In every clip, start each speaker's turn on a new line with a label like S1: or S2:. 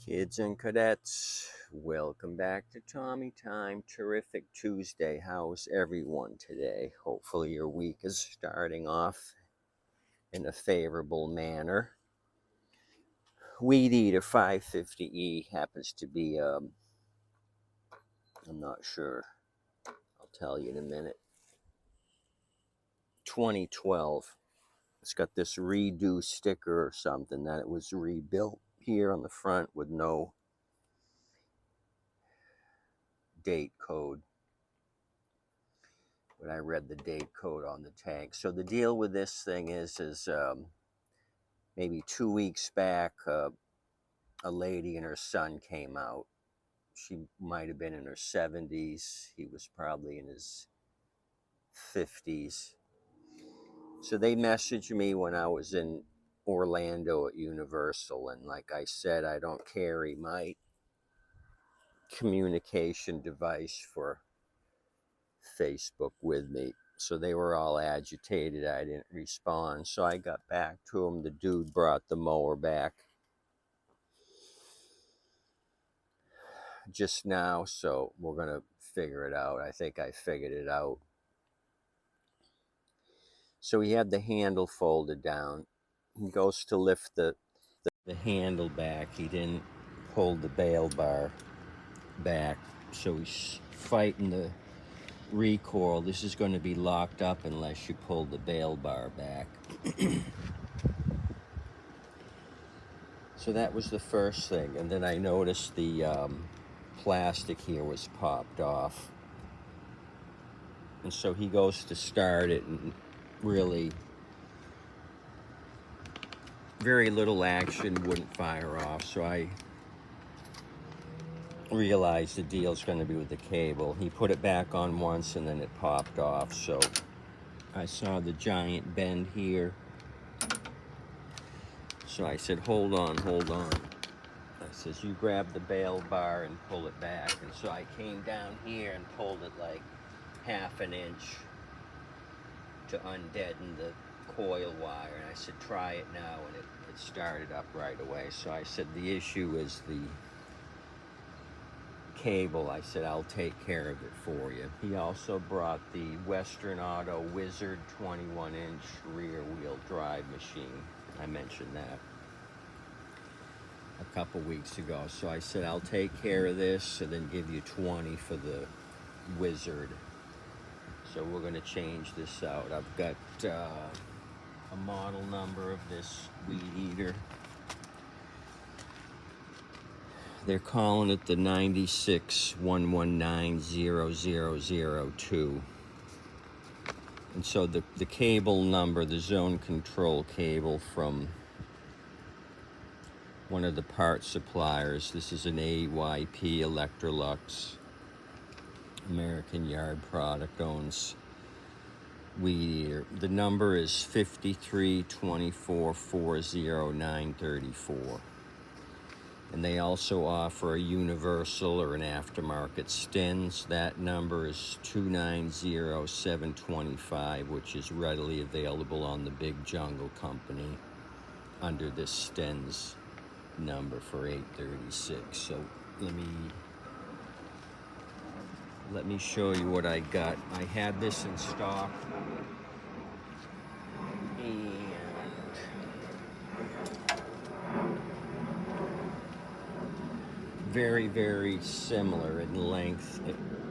S1: Kids and cadets, welcome back to Tommy Time. Terrific Tuesday. How's everyone today? Hopefully your week is starting off in a favorable manner. Weedeater 550E happens to be, I'm not sure, I'll tell you in a minute, 2012. It's got this redo sticker or something that it was rebuilt here on the front with no date code. When I read the date code on the tank. So the deal with this thing is maybe 2 weeks back, a lady and her son came out. She might have been in her 70s. He was probably in his 50s. So they messaged me when I was in Orlando at Universal. And like I said, I don't carry my communication device for Facebook with me. So they were all agitated. I didn't respond. So I got back to them. The dude brought the mower back just now. So we're going to figure it out. I think I figured it out. So he had the handle folded down. He goes to lift the handle back. He didn't pull the bail bar back. So he's fighting the recoil. This is going to be locked up unless you pull the bail bar back. So that was the first thing. And then I noticed the plastic here was popped off. And so he goes to start it, and really very little action, wouldn't fire off. So I realized the deal's going to be with the cable. He put it back on once and then it popped off. So I saw the giant bend here. So I said, hold on. I says, you grab the bail bar and pull it back. And so I came down here and pulled it like half an inch to undeaden the coil wire. And I said, try it now. And it started up right away. So I said, the issue is the cable. I said, I'll take care of it for you. He also brought the Western Auto Wizard 21-inch rear wheel drive machine. I mentioned that a couple weeks ago. So I said, I'll take care of this and then give you 20 for the Wizard. So we're going to change this out. I've got a model number of this Weedeater. They're calling it the 9611900002. And so the cable number, the zone control cable from one of the part suppliers. This is an AYP Electrolux, American Yard product, owns Weedeater. The number is 532440934. And they also offer a universal or an aftermarket stens. That number is 290725, which is readily available on the Big Jungle Company under this stens number for $836. So let me show you what I got. I had this in stock, and very, very similar in length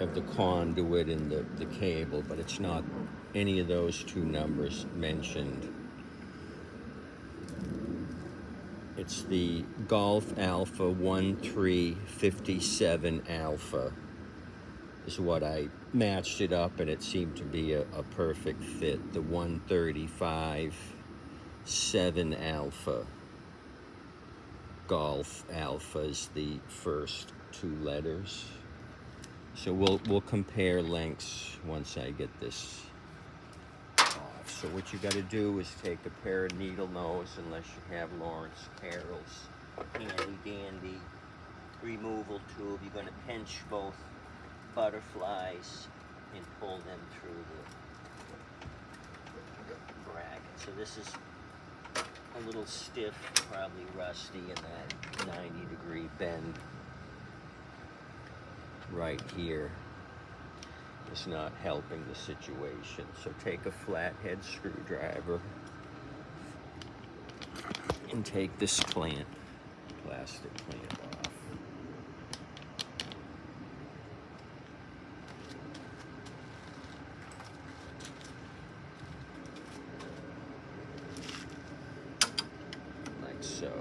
S1: of the conduit and the cable, but it's not any of those two numbers mentioned. It's the Golf Alpha 1357 Alpha is what I matched it up, and it seemed to be a perfect fit. The 135.7 Alpha. Golf Alpha is the first two letters. So we'll compare lengths once I get this off. So what you got to do is take a pair of needle nose, unless you have Lawrence Carroll's handy dandy removal tube. You're going to pinch both butterflies and pull them through the bracket. So this is a little stiff, probably rusty in that 90-degree bend right here is not helping the situation. So take a flathead screwdriver and take this plastic clamp off. Like so.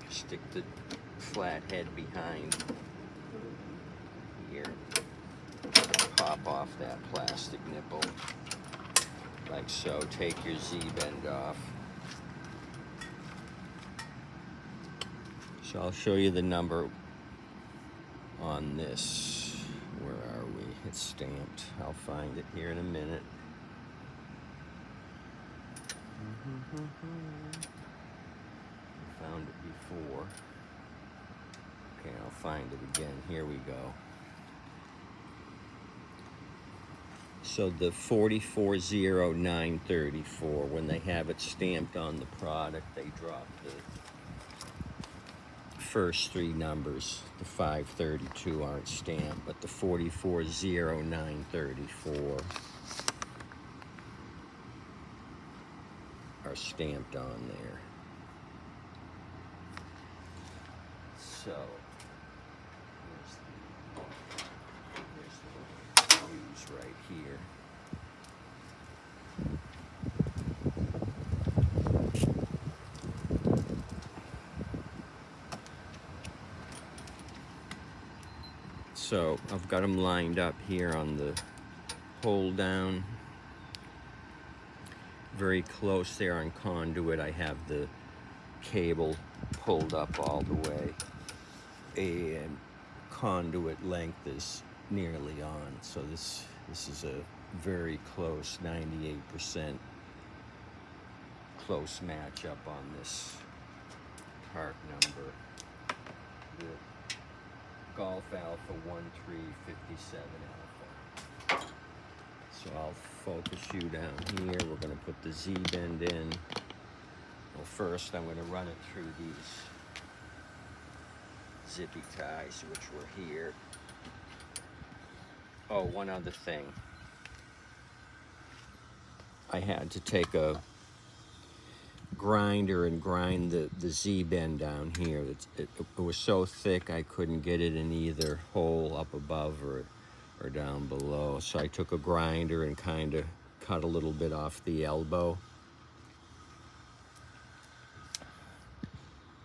S1: Stick the flathead behind here. Pop off that plastic nipple. Like so. Take your Z-bend off. So I'll show you the number on this. Where are we? It's stamped. I'll find it here in a minute. I found it before. Okay, I'll find it again. Here we go. So the 440934, when they have it stamped on the product, they drop the first three numbers. The 532 aren't stamped, but the 440934 are stamped on there. So here's the fuse right here. So I've got them lined up here on the hold down. Very close there on conduit. I have the cable pulled up all the way, and conduit length is nearly on. So this is a very close 98% close matchup on this part number. The Golf Alpha 1357 Alpha. So I'll focus you down here. We're going to put the Z-bend in. Well, first I'm going to run it through these zippy ties, which were here. Oh, one other thing. I had to take a grinder and grind the Z-bend down here. It was so thick I couldn't get it in either hole up above or down below. So I took a grinder and kind of cut a little bit off the elbow.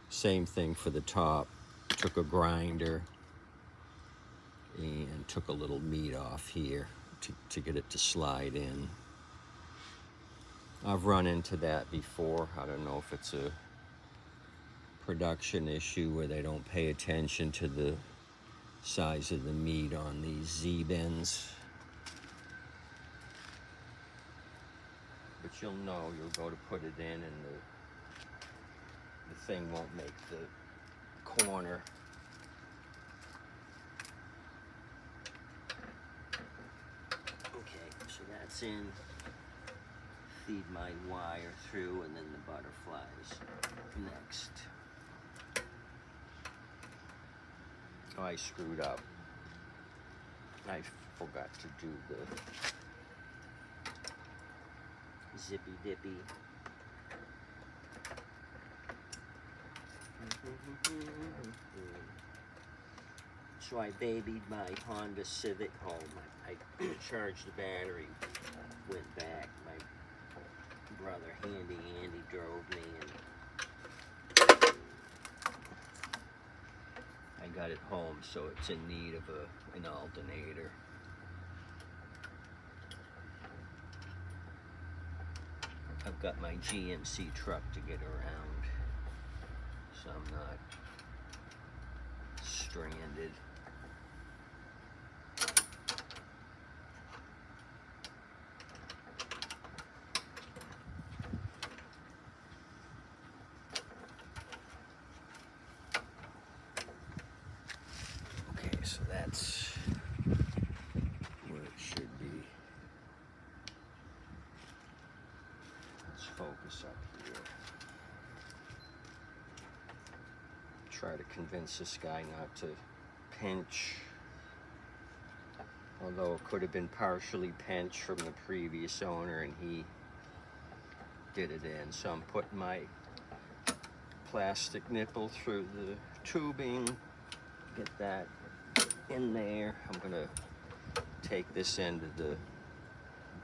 S1: Same thing for the top. Took a grinder and took a little meat off here to get it to slide in. I've run into that before. I don't know if it's a production issue where they don't pay attention to the size of the meat on these Z-bends. But you'll know, you'll go to put it in and the thing won't make the corner. Okay, so that's in. Feed my wire through, and then the butterflies next. Oh, I screwed up. I forgot to do the zippy dippy. So I babied my Honda Civic home. I charged the battery, went back. My brother Andy drove me, and I got it home, so it's in need of an alternator. I've got my GMC truck to get around, so I'm not stranded. So that's where it should be. Let's focus try to convince this guy not to pinch, although it could have been partially pinched from the previous owner and he did it in. So I'm putting my plastic nipple through the tubing, get that in there. I'm gonna take this end of the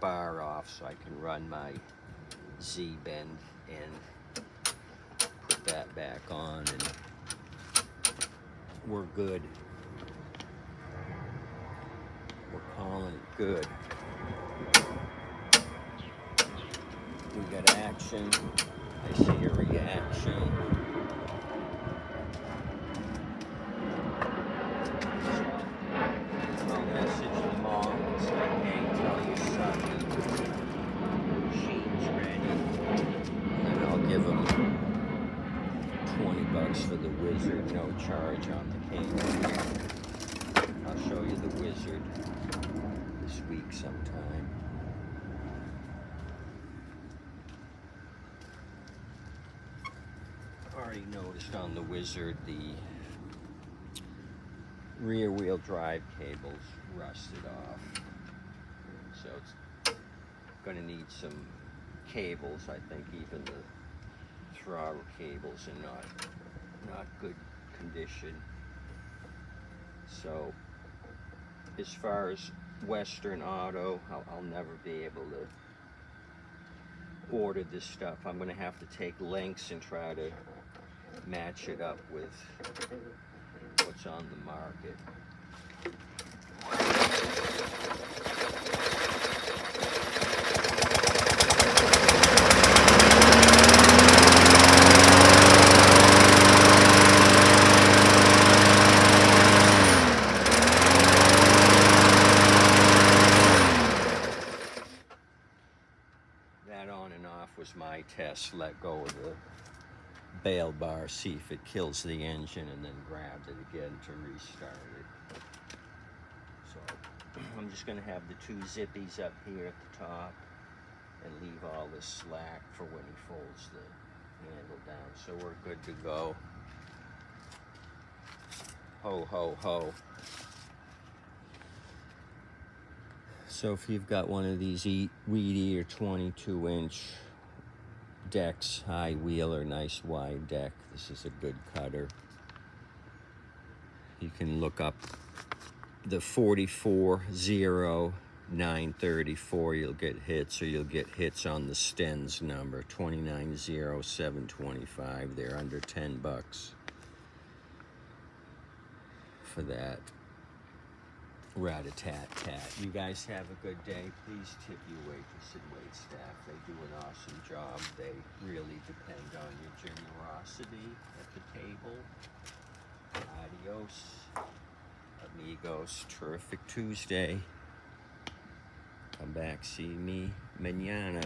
S1: bar off so I can run my Z-bend in, put that back on, and we're good. We're calling it good. We got action. I see a reaction. So I'll message the mom and say, hey, tell your son the machine's ready. And then I'll give him $20 for the Wizard, no charge on the cable. I'll show you the Wizard this week sometime. Already noticed on the Wizard the rear wheel drive cables rusted off, so it's going to need some cables. I think even the throttle cables are not good condition. So as far as Western Auto, I'll never be able to order this stuff. I'm going to have to take links and try to match it up with what's on the market. That on and off was my test. Let go of the bail bar, see if it kills the engine, and then grabbed it again to restart it. So I'm just going to have the two zippies up here at the top and leave all this slack for when he folds the handle down. So we're good to go. Ho, ho, ho. So if you've got one of these Weedeater 22-inch decks, high wheeler, nice wide deck, this is a good cutter. You can look up the 440-934, you'll get hits, or you'll get hits on the stens number, 290725. They're under $10 for that. Rat-a-tat-tat. You guys have a good day. Please tip your waitress and wait staff. They do an awesome job. They really depend on your generosity at the table. Adios, amigos. Terrific Tuesday. Come back, see me mañana.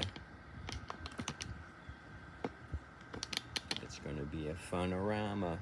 S1: It's going to be a funorama.